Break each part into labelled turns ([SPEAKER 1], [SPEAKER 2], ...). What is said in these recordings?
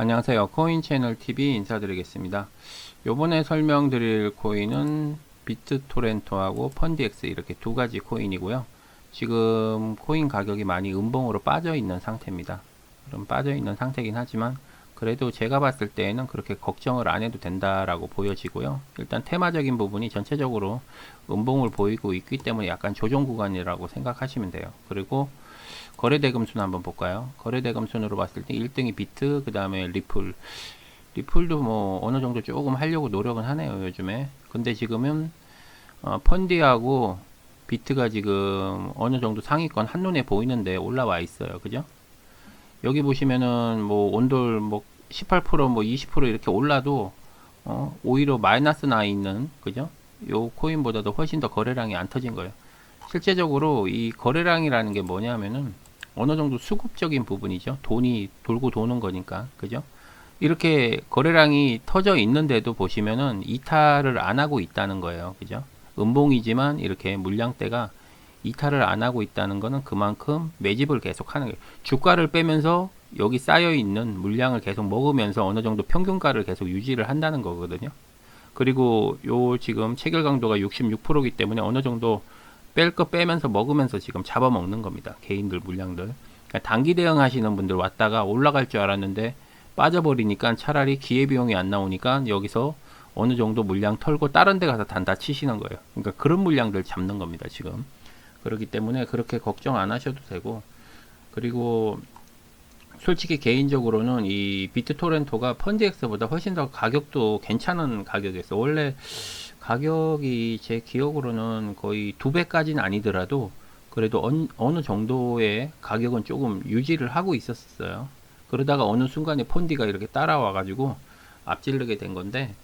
[SPEAKER 1] 안녕하세요. 코인 채널 TV 인사드리겠습니다. 요번에 설명드릴 코인은 비트토렌토하고 펀디엑스 이렇게 두 가지 코인이고요. 지금 코인 가격이 많이 음봉으로 빠져 있는 상태입니다. 그럼 빠져 있는 상태긴 하지만 그래도 제가 봤을 때에는 그렇게 걱정을 안 해도 된다라고 보여지고요. 일단 테마적인 부분이 전체적으로 음봉을 보이고 있기 때문에 약간 조정 구간이라고 생각하시면 돼요. 그리고 거래대금 순 한번 볼까요? 거래대금 순으로 봤을 때 1등이 비트, 그 다음에 리플도 뭐 어느 정도 조금 하려고 노력은 하네요, 요즘에. 근데 지금은 펀디하고 비트가 지금 어느 정도 상위권 한눈에 보이는데 올라와 있어요. 그죠? 여기 보시면은 뭐 온돌 뭐 18%뭐 20% 이렇게 올라도 오히려 마이너스 나 있는, 그죠? 요 코인보다도 훨씬 더 거래량이 안 터진 거예요. 실제적으로 이 거래량이라는 게 뭐냐면은 어느 정도 수급적인 부분이죠. 돈이 돌고 도는 거니까. 그죠? 이렇게 거래량이 터져 있는데도 보시면은 이탈을 안 하고 있다는 거예요. 그죠? 음봉이지만 이렇게 물량대가 이탈을 안 하고 있다는 거는 그만큼 매집을 계속 하는 거예요. 주가를 빼면서 여기 쌓여 있는 물량을 계속 먹으면서 어느 정도 평균가를 계속 유지를 한다는 거거든요. 그리고 요 지금 체결 강도가 66%이기 때문에 어느 정도 뺄 거 빼면서 먹으면서 지금 잡아먹는 겁니다. 개인들 물량들. 그러니까 단기 대응 하시는 분들 왔다가 올라갈 줄 알았는데 빠져버리니까 차라리 기회비용이 안 나오니까 여기서 어느 정도 물량 털고 다른 데 가서 단다 치시는 거예요. 그러니까 그런 물량들 잡는 겁니다, 지금. 그렇기 때문에 그렇게 걱정 안 하셔도 되고, 그리고 솔직히 개인적으로는 이 비트토렌토가 펀디엑스보다 훨씬 더 가격도 괜찮은 가격이었어. 원래 가격이 제 기억으로는 거의 2배까지는 아니더라도 그래도 어느 정도의 가격은 조금 유지를 하고 있었어요. 그러다가 어느 순간에 펀디가 이렇게 따라와 가지고 앞지르게 된 건데,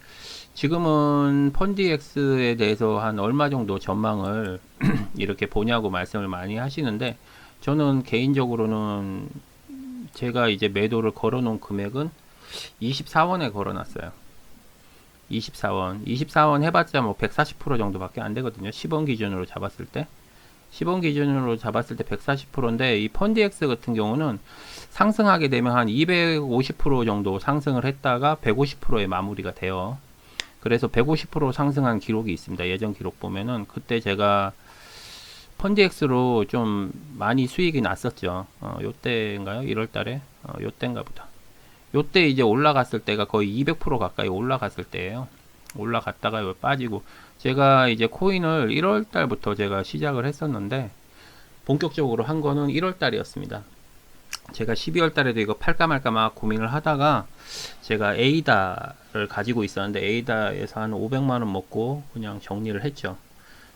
[SPEAKER 1] 지금은 펀디엑스에 대해서 한 얼마 정도 전망을 이렇게 보냐고 말씀을 많이 하시는데, 저는 개인적으로는 제가 이제 매도를 걸어 놓은 금액은 24원에 걸어 놨어요. 24원 해봤자 뭐 140% 정도밖에 안 되거든요. 10원 기준으로 잡았을 때. 10원 기준으로 잡았을 때 140%인데, 이 펀디엑스 같은 경우는 상승하게 되면 한 250% 정도 상승을 했다가 150%에 마무리가 돼요. 그래서 150% 상승한 기록이 있습니다. 예전 기록 보면은 그때 제가 펀디엑스로 좀 많이 수익이 났었죠. 요때인가요? 1월 달에? 요때인가 보다. 요때 이제 올라갔을 때가 거의 200% 가까이 올라갔을 때예요. 올라갔다가 빠지고, 제가 이제 코인을 1월 달부터 제가 시작을 했었는데 본격적으로 한 거는 1월 달이었습니다. 제가 12월 달에도 이거 팔까 말까 막 고민을 하다가 제가 에이다를 가지고 있었는데 에이다에서 한 500만 원 먹고 그냥 정리를 했죠.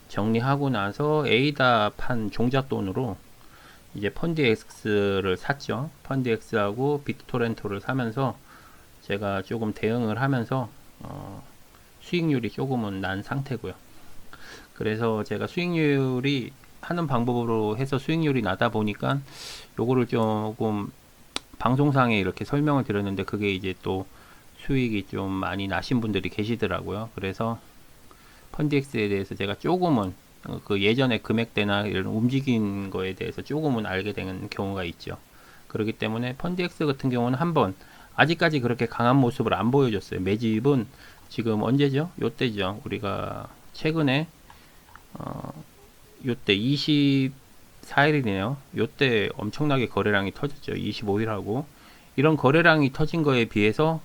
[SPEAKER 1] 정리하고 나서 에이다 판 종잣돈으로 이제 펀디엑스를 샀죠. 펀디엑스하고 비트토렌토를 사면서 제가 조금 대응을 하면서 수익률이 조금은 난 상태고요. 그래서 제가 수익률이 하는 방법으로 해서 수익률이 나다 보니까 요거를 조금 방송상에 이렇게 설명을 드렸는데 그게 이제 또 수익이 좀 많이 나신 분들이 계시더라고요. 그래서 펀디엑스에 대해서 제가 조금은 그 예전에 금액대나 이런 움직인 거에 대해서 조금은 알게 되는 경우가 있죠. 그렇기 때문에 펀디엑스 같은 경우는 한번 아직까지 그렇게 강한 모습을 안 보여줬어요. 매집은 지금 언제죠? 요때죠. 우리가 최근에 요때 24일이네요. 요때 엄청나게 거래량이 터졌죠. 25일하고 이런 거래량이 터진 거에 비해서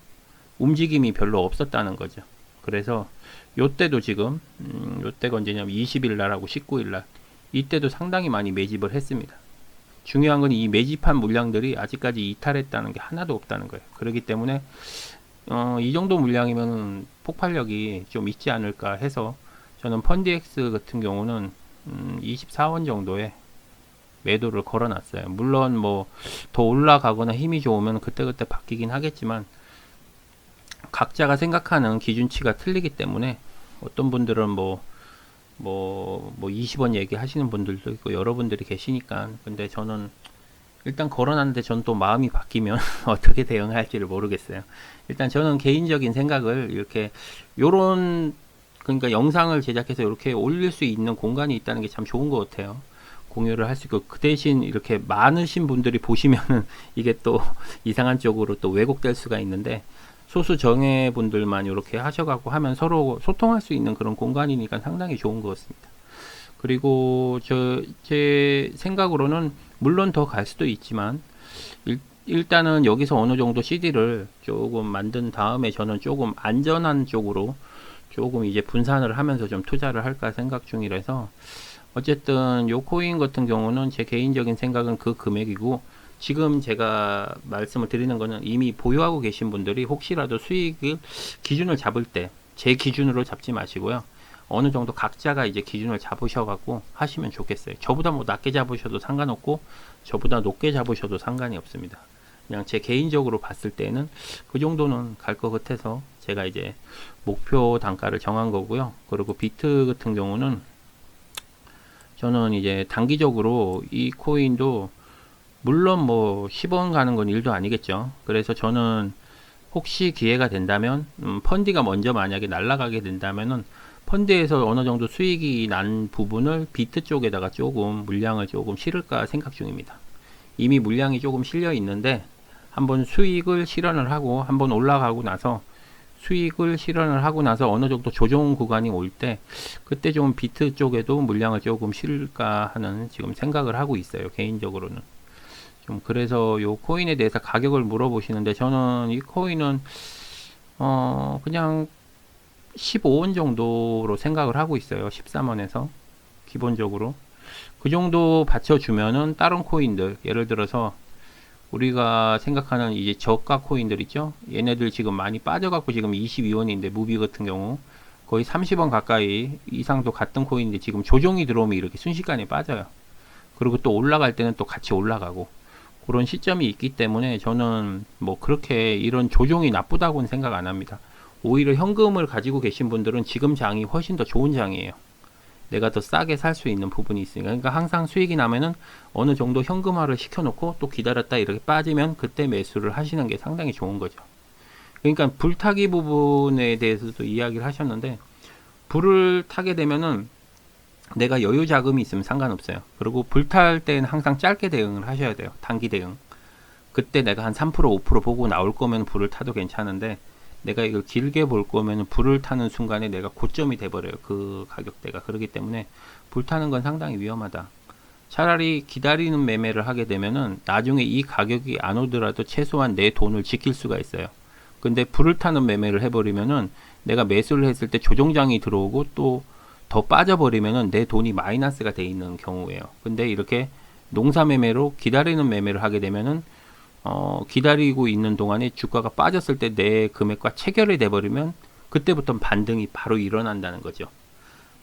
[SPEAKER 1] 움직임이 별로 없었다는 거죠. 그래서 요때도 지금 요때가 언제냐면 20일 날하고 19일 날 이때도 상당히 많이 매집을 했습니다. 중요한 건 이 매집한 물량들이 아직까지 이탈했다는 게 하나도 없다는 거예요. 그렇기 때문에 이 정도 물량이면 폭발력이 좀 있지 않을까 해서 저는 펀디엑스 같은 경우는 24원 정도에 매도를 걸어놨어요. 물론 뭐 더 올라가거나 힘이 좋으면 그때그때 바뀌긴 하겠지만 각자가 생각하는 기준치가 틀리기 때문에 어떤 분들은 뭐 20원 얘기하시는 분들도 있고 여러분들이 계시니까. 근데 저는 일단 걸어놨는데 전 또 마음이 바뀌면 어떻게 대응할지를 모르겠어요. 일단 저는 개인적인 생각을 이렇게 요런, 그러니까 영상을 제작해서 이렇게 올릴 수 있는 공간이 있다는 게 참 좋은 것 같아요. 공유를 할 수 있고, 그 대신 이렇게 많으신 분들이 보시면은 이게 또 이상한 쪽으로 또 왜곡될 수가 있는데, 소수 정예 분들만 이렇게 하셔갖고 하면 서로 소통할 수 있는 그런 공간이니까 상당히 좋은 것 같습니다. 그리고 제 생각으로는 물론 더 갈 수도 있지만, 일단은 여기서 어느 정도 CD를 조금 만든 다음에 저는 조금 안전한 쪽으로 조금 이제 분산을 하면서 좀 투자를 할까 생각 중이라서, 어쨌든 요 코인 같은 경우는 제 개인적인 생각은 그 금액이고, 지금 제가 말씀을 드리는 거는 이미 보유하고 계신 분들이 혹시라도 수익을 기준을 잡을 때 제 기준으로 잡지 마시고요. 어느 정도 각자가 이제 기준을 잡으셔갖고 하시면 좋겠어요. 저보다 뭐 낮게 잡으셔도 상관없고 저보다 높게 잡으셔도 상관이 없습니다. 그냥 제 개인적으로 봤을 때는 그 정도는 갈 것 같아서 제가 이제 목표 단가를 정한 거고요. 그리고 비트 같은 경우는 저는 이제 단기적으로 이 코인도 물론 뭐 10원 가는 건 일도 아니겠죠. 그래서 저는 혹시 기회가 된다면 펀디가 먼저 만약에 날아가게 된다면은 펀드에서 어느 정도 수익이 난 부분을 비트 쪽에다가 조금 물량을 조금 실을까 생각 중입니다. 이미 물량이 조금 실려 있는데 한번 수익을 실현을 하고 한번 올라가고 나서 수익을 실현을 하고 나서 어느 정도 조정 구간이 올 때 그때 좀 비트 쪽에도 물량을 조금 실을까 하는 지금 생각을 하고 있어요. 개인적으로는. 좀 그래서 요 코인에 대해서 가격을 물어보시는데 저는 이 코인은 그냥 15원 정도로 생각을 하고 있어요. 13원에서 기본적으로 그 정도 받쳐주면은 다른 코인들 예를 들어서 우리가 생각하는 이제 저가 코인들 있죠. 얘네들 지금 많이 빠져갖고 지금 22원인데 무비 같은 경우 거의 30원 가까이 이상도 갔던 코인인데 지금 조정이 들어오면 이렇게 순식간에 빠져요. 그리고 또 올라갈 때는 또 같이 올라가고 그런 시점이 있기 때문에 저는 뭐 그렇게 이런 조정이 나쁘다고는 생각 안 합니다. 오히려 현금을 가지고 계신 분들은 지금 장이 훨씬 더 좋은 장이에요. 내가 더 싸게 살 수 있는 부분이 있으니까. 그러니까 항상 수익이 나면은 어느 정도 현금화를 시켜놓고 또 기다렸다 이렇게 빠지면 그때 매수를 하시는 게 상당히 좋은 거죠. 그러니까 불타기 부분에 대해서도 이야기를 하셨는데, 불을 타게 되면은 내가 여유 자금이 있으면 상관없어요. 그리고 불탈 때는 항상 짧게 대응을 하셔야 돼요. 단기 대응. 그때 내가 한 3% 5% 보고 나올 거면 불을 타도 괜찮은데, 내가 이걸 길게 볼 거면 불을 타는 순간에 내가 고점이 돼버려요. 그 가격대가. 그렇기 때문에 불 타는 건 상당히 위험하다. 차라리 기다리는 매매를 하게 되면은 나중에 이 가격이 안 오더라도 최소한 내 돈을 지킬 수가 있어요. 근데 불을 타는 매매를 해버리면은 내가 매수를 했을 때 조정장이 들어오고 또 더 빠져버리면은 내 돈이 마이너스가 돼 있는 경우예요. 근데 이렇게 농사 매매로 기다리는 매매를 하게 되면은 기다리고 있는 동안에 주가가 빠졌을 때 내 금액과 체결이 돼버리면 그때부터 반등이 바로 일어난다는 거죠.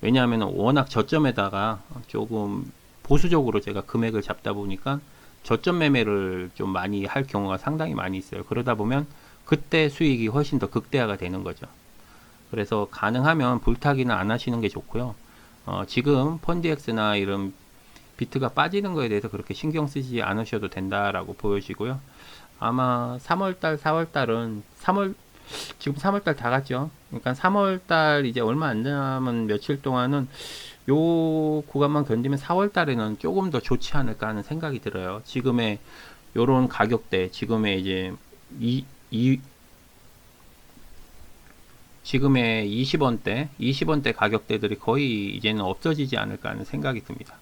[SPEAKER 1] 왜냐하면 워낙 저점에다가 조금 보수적으로 제가 금액을 잡다 보니까 저점 매매를 좀 많이 할 경우가 상당히 많이 있어요. 그러다 보면 그때 수익이 훨씬 더 극대화가 되는 거죠. 그래서 가능하면 불타기는 안 하시는 게 좋고요. 지금 펀디엑스나 이런 비트가 빠지는 거에 대해서 그렇게 신경 쓰지 않으셔도 된다라고 보여지고요. 아마 3월달, 4월달은 지금 3월달 다 갔죠. 그러니까 3월달 이제 얼마 안 남은 며칠 동안은 요 구간만 견디면 4월달에는 조금 더 좋지 않을까 하는 생각이 들어요. 지금의 요런 가격대, 지금의 이제 지금의 20원대 가격대들이 거의 이제는 없어지지 않을까 하는 생각이 듭니다.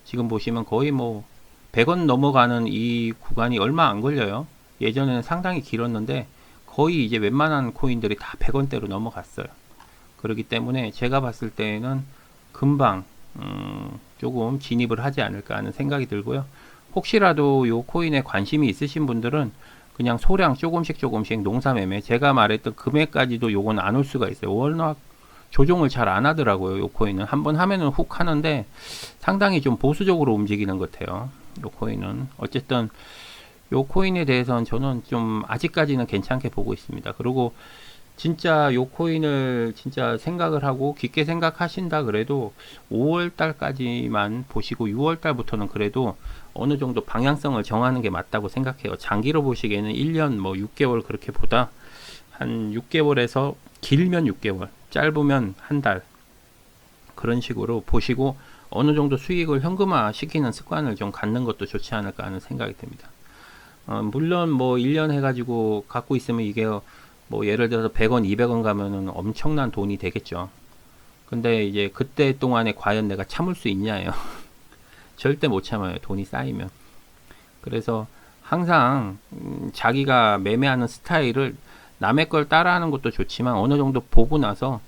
[SPEAKER 1] 지금 보시면 거의 뭐 100원 넘어가는 이 구간이 얼마 안 걸려요. 예전에는 상당히 길었는데 거의 이제 웬만한 코인들이 다 100원대로 넘어갔어요. 그렇기 때문에 제가 봤을 때는 금방 조금 진입을 하지 않을까 하는 생각이 들고요. 혹시라도 요 코인에 관심이 있으신 분들은 그냥 소량 조금씩 농사 매매, 제가 말했던 금액까지도 요건 안 올 수가 있어요. 워낙 조정을 잘 안 하더라고요. 요 코인은 한번 하면은 훅 하는데 상당히 좀 보수적으로 움직이는 것 같아요. 요 코인은 어쨌든 요 코인에 대해서는 저는 좀 아직까지는 괜찮게 보고 있습니다. 그리고 진짜 요 코인을 진짜 생각을 하고 깊게 생각하신다 그래도 5월 달까지만 보시고 6월 달부터는 그래도 어느 정도 방향성을 정하는 게 맞다고 생각해요. 장기로 보시기에는 1년 뭐 6개월 그렇게 보다 한 6개월에서 길면 6개월, 짧으면 한 달 그런 식으로 보시고 어느 정도 수익을 현금화 시키는 습관을 좀 갖는 것도 좋지 않을까 하는 생각이 듭니다. 물론 뭐 1년 해가지고 갖고 있으면 이게 뭐 예를 들어서 100원, 200원 가면은 엄청난 돈이 되겠죠. 근데 이제 그때 동안에 과연 내가 참을 수 있냐예요. 절대 못 참아요. 돈이 쌓이면. 그래서 항상 자기가 매매하는 스타일을 남의 걸 따라하는 것도 좋지만 어느 정도 보고 나서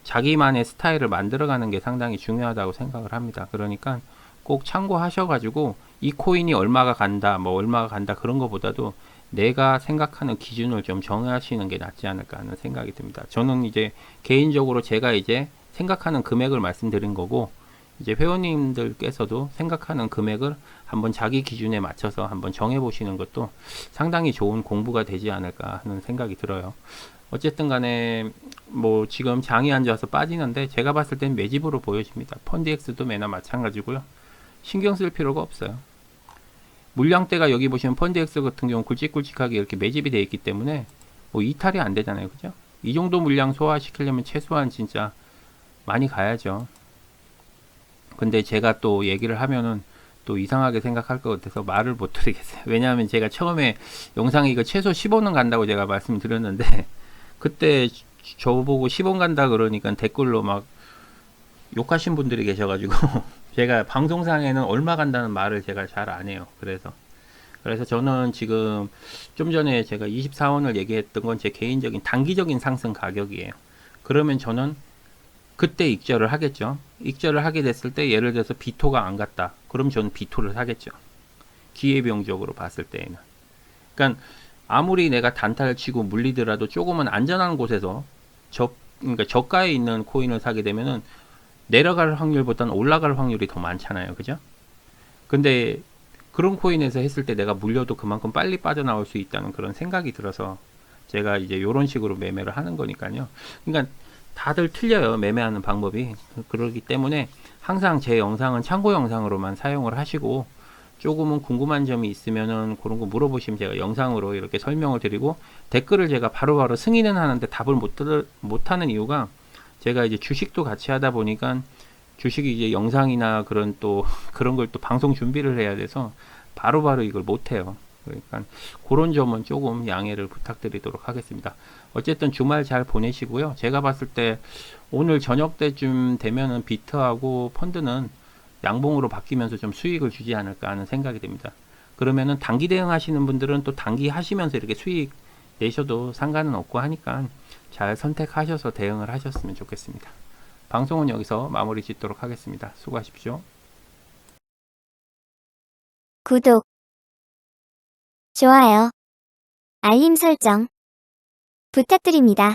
[SPEAKER 1] 자기만의 스타일을 만들어가는 게 상당히 중요하다고 생각을 합니다. 그러니까 꼭 참고하셔가지고 이 코인이 얼마가 간다, 뭐 얼마가 간다 그런 것보다도 내가 생각하는 기준을 좀 정하시는 게 낫지 않을까 하는 생각이 듭니다. 저는 이제 개인적으로 제가 이제 생각하는 금액을 말씀드린 거고 이제 회원님들께서도 생각하는 금액을 한번 자기 기준에 맞춰서 한번 정해 보시는 것도 상당히 좋은 공부가 되지 않을까 하는 생각이 들어요. 어쨌든 간에 뭐 지금 장이 앉아서 빠지는데 제가 봤을 땐 매집으로 보여집니다. 펀디엑스도 매나 마찬가지고요. 신경 쓸 필요가 없어요. 물량대가 여기 보시면 펀디엑스 같은 경우 굵직굵직하게 이렇게 매집이 되어 있기 때문에 뭐 이탈이 안 되잖아요. 그죠? 이 정도 물량 소화시키려면 최소한 진짜 많이 가야죠. 근데 제가 또 얘기를 하면은 또 이상하게 생각할 것 같아서 말을 못 드리겠어요. 왜냐하면 제가 처음에 영상에 이거 최소 10원은 간다고 제가 말씀드렸는데 그때 저보고 10원 간다 그러니까 댓글로 막 욕하신 분들이 계셔가지고 제가 방송상에는 얼마 간다는 말을 제가 잘 안 해요. 그래서 저는 지금 좀 전에 제가 24원을 얘기했던 건 제 개인적인 단기적인 상승 가격이에요. 그러면 저는 그때 익절을 하겠죠. 익절을 하게 됐을 때 예를 들어서 비토가 안 갔다. 그럼 저는 비토를 사겠죠. 기회비용적으로 봤을 때에는. 그러니까 아무리 내가 단타를 치고 물리더라도 조금은 안전한 곳에서 그러니까 저가에 있는 코인을 사게 되면은 내려갈 확률보다는 올라갈 확률이 더 많잖아요. 그죠? 근데 그런 코인에서 했을 때 내가 물려도 그만큼 빨리 빠져나올 수 있다는 그런 생각이 들어서 제가 이제 이런 식으로 매매를 하는 거니까요. 그러니까 다들 틀려요. 매매하는 방법이. 그러기 때문에 항상 제 영상은 참고 영상으로만 사용을 하시고 조금은 궁금한 점이 있으면은 그런 거 물어보시면 제가 영상으로 이렇게 설명을 드리고 댓글을 제가 바로바로 승인은 하는데 답을 못 하는 이유가 제가 이제 주식도 같이 하다 보니까 주식이 이제 영상이나 그런 또 그런 걸 또 방송 준비를 해야 돼서 바로바로 이걸 못 해요. 그러니까 그런 점은 조금 양해를 부탁드리도록 하겠습니다. 어쨌든 주말 잘 보내시고요. 제가 봤을 때 오늘 저녁 때쯤 되면은 비트하고 펀드는 양봉으로 바뀌면서 좀 수익을 주지 않을까 하는 생각이 듭니다. 그러면은 단기 대응 하시는 분들은 또 단기 하시면서 이렇게 수익 내셔도 상관은 없고 하니까 잘 선택하셔서 대응을 하셨으면 좋겠습니다. 방송은 여기서 마무리 짓도록 하겠습니다. 수고하십시오.
[SPEAKER 2] 구독, 좋아요, 알림 설정 부탁드립니다.